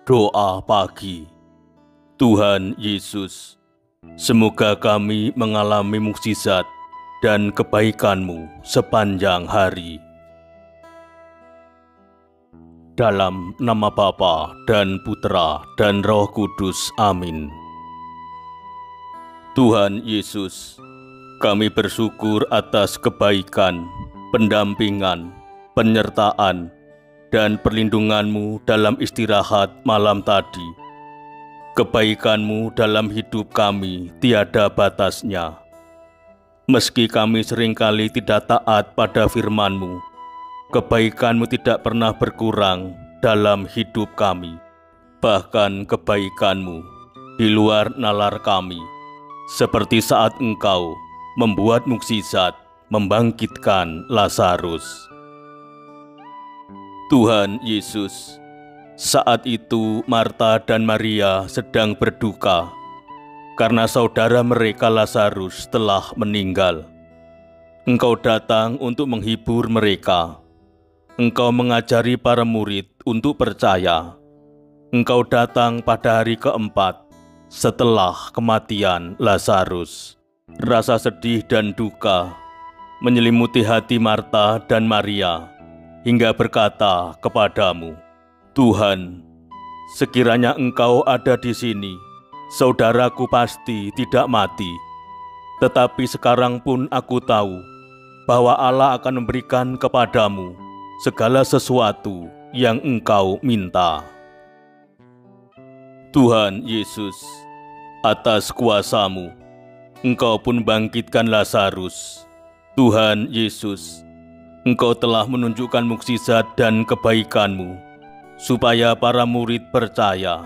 Doa pagi. Tuhan Yesus, semoga kami mengalami mukjizat dan kebaikan-Mu sepanjang hari. Dalam nama Bapa dan Putra dan Roh Kudus. Amin. Tuhan Yesus, kami bersyukur atas kebaikan, pendampingan, penyertaan, dan perlindungan-Mu dalam istirahat malam tadi. Kebaikan-Mu dalam hidup kami tiada batasnya. Meski kami seringkali tidak taat pada firman-Mu, kebaikan-Mu tidak pernah berkurang dalam hidup kami. Bahkan kebaikan-Mu di luar nalar kami, seperti saat Engkau membuat mukjizat membangkitkan Lazarus. Tuhan Yesus, saat itu Marta dan Maria sedang berduka karena saudara mereka Lazarus telah meninggal. Engkau datang untuk menghibur mereka. Engkau mengajari para murid untuk percaya. Engkau datang pada hari keempat setelah kematian Lazarus. Rasa sedih dan duka menyelimuti hati Marta dan Maria hingga berkata kepadamu, Tuhan, sekiranya Engkau ada di sini, saudaraku pasti tidak mati. Tetapi sekarang pun aku tahu bahwa Allah akan memberikan kepadamu segala sesuatu yang Engkau minta. Tuhan Yesus, atas kuasa-Mu, Engkau pun bangkitkan Lazarus. Tuhan Yesus, Engkau telah menunjukkan mukjizat dan kebaikan-Mu, supaya para murid percaya.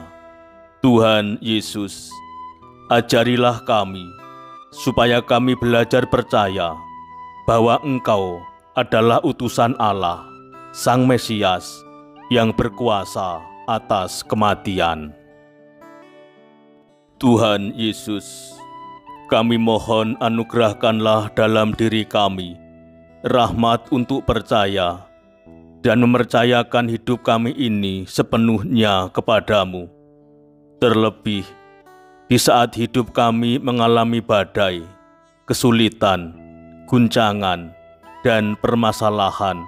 Tuhan Yesus, ajarilah kami, supaya kami belajar percaya bahwa Engkau adalah utusan Allah, Sang Mesias, yang berkuasa atas kematian. Tuhan Yesus, kami mohon anugerahkanlah dalam diri kami rahmat untuk percaya dan mempercayakan hidup kami ini sepenuhnya kepadamu. Terlebih di saat hidup kami mengalami badai, kesulitan, guncangan, dan permasalahan.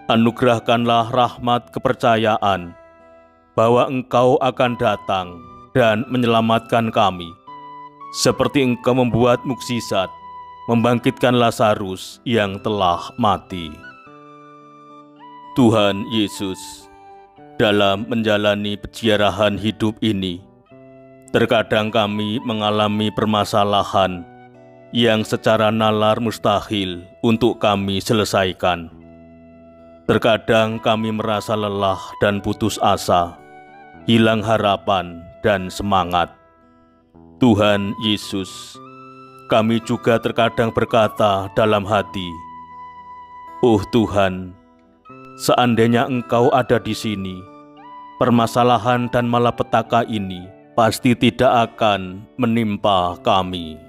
Anugerahkanlah rahmat kepercayaan bahwa Engkau akan datang dan menyelamatkan kami, seperti Engkau membuat mukjizat membangkitkan Lazarus yang telah mati. Tuhan Yesus, dalam menjalani peziarahan hidup ini, terkadang kami mengalami permasalahan yang secara nalar mustahil untuk kami selesaikan. Terkadang kami merasa lelah dan putus asa, hilang harapan dan semangat. Tuhan Yesus, kami juga terkadang berkata dalam hati, "Oh Tuhan, seandainya Engkau ada di sini, permasalahan dan malapetaka ini pasti tidak akan menimpa kami."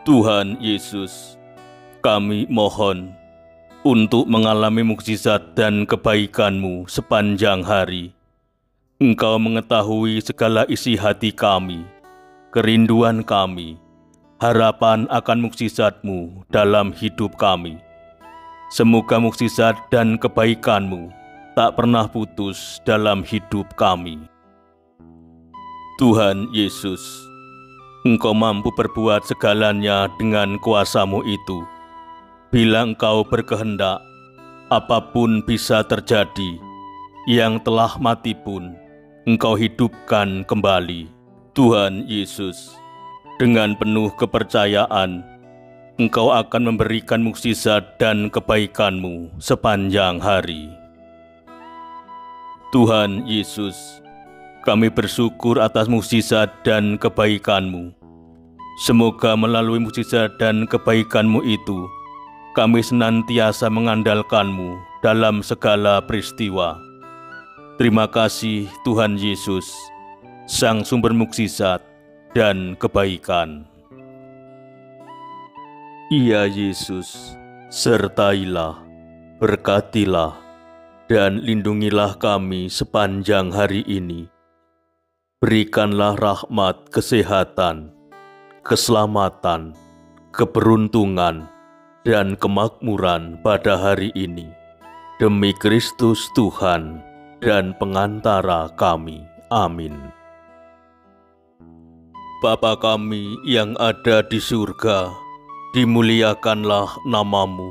Tuhan Yesus, kami mohon untuk mengalami mukjizat dan kebaikan-Mu sepanjang hari. Engkau mengetahui segala isi hati kami, kerinduan kami, harapan akan mukjizat-Mu dalam hidup kami. Semoga mukjizat dan kebaikan-Mu tak pernah putus dalam hidup kami. Tuhan Yesus, Engkau mampu berbuat segalanya dengan kuasa-Mu itu. Bila Engkau berkehendak, apapun bisa terjadi. Yang telah mati pun Engkau hidupkan kembali. Tuhan Yesus, dengan penuh kepercayaan, Engkau akan memberikan mukjizat dan kebaikan-Mu sepanjang hari. Tuhan Yesus, kami bersyukur atas mukjizat dan kebaikan-Mu. Semoga melalui mukjizat dan kebaikan-Mu itu, kami senantiasa mengandalkan-Mu dalam segala peristiwa. Terima kasih Tuhan Yesus, Sang sumber mukjizat dan kebaikan. Ya Yesus, sertailah, berkatilah, dan lindungilah kami sepanjang hari ini. Berikanlah rahmat kesehatan, keselamatan, keberuntungan, dan kemakmuran pada hari ini. Demi Kristus Tuhan dan pengantara kami. Amin. Bapa kami yang ada di surga, dimuliakanlah namamu.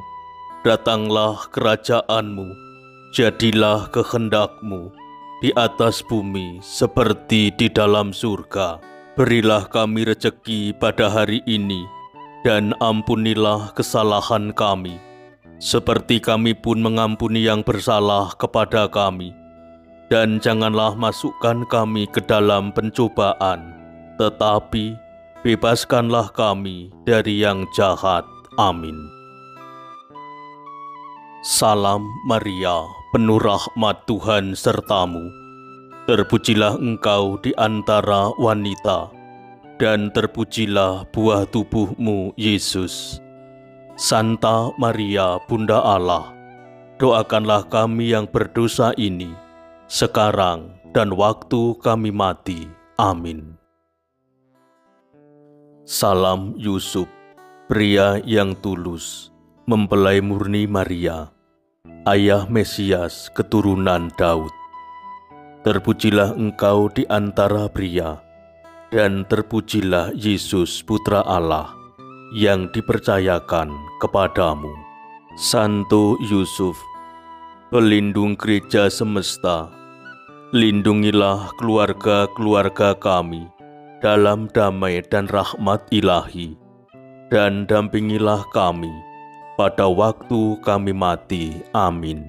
Datanglah kerajaan-Mu, jadilah kehendak-Mu di atas bumi seperti di dalam surga. Berilah kami rejeki pada hari ini, dan ampunilah kesalahan kami, seperti kami pun mengampuni yang bersalah kepada kami. Dan janganlah masukkan kami ke dalam pencobaan, tetapi bebaskanlah kami dari yang jahat. Amin. Salam Maria, penuh rahmat Tuhan sertamu. Terpujilah engkau di antara wanita, dan terpujilah buah tubuhmu, Yesus. Santa Maria, Bunda Allah, doakanlah kami yang berdosa ini, sekarang dan waktu kami mati. Amin. Salam Yusuf, pria yang tulus, mempelai murni Maria, ayah Mesias keturunan Daud. Terpujilah engkau di antara pria, dan terpujilah Yesus Putra Allah yang dipercayakan kepadamu. Santo Yusuf, pelindung gereja semesta, lindungilah keluarga-keluarga kami dalam damai dan rahmat ilahi, dan dampingilah kami pada waktu kami mati. Amin.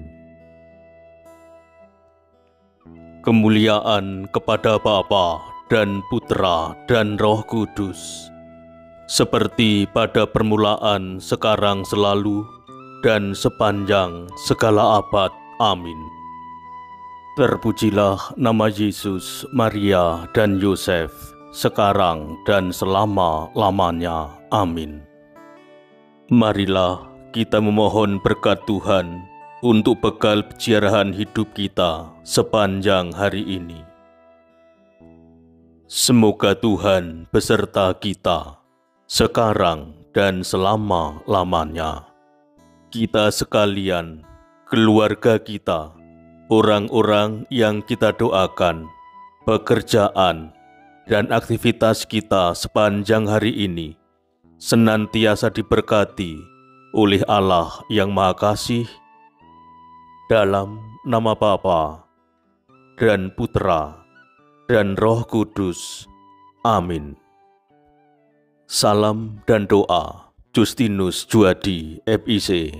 Kemuliaan kepada Bapa dan Putra dan Roh Kudus, seperti pada permulaan, sekarang, selalu, dan sepanjang segala abad. Amin. Terpujilah nama Yesus, Maria, dan Yosef, sekarang dan selama-lamanya. Amin. Marilah kita memohon berkat Tuhan untuk bekal peziarahan hidup kita sepanjang hari ini. Semoga Tuhan beserta kita sekarang dan selama-lamanya. Kita sekalian, keluarga kita, orang-orang yang kita doakan, pekerjaan, dan aktivitas kita sepanjang hari ini senantiasa diberkati oleh Allah yang Maha Kasih, dalam nama Bapa dan Putra dan Roh Kudus. Amin. Salam dan doa, Justinus Juadi, FIC.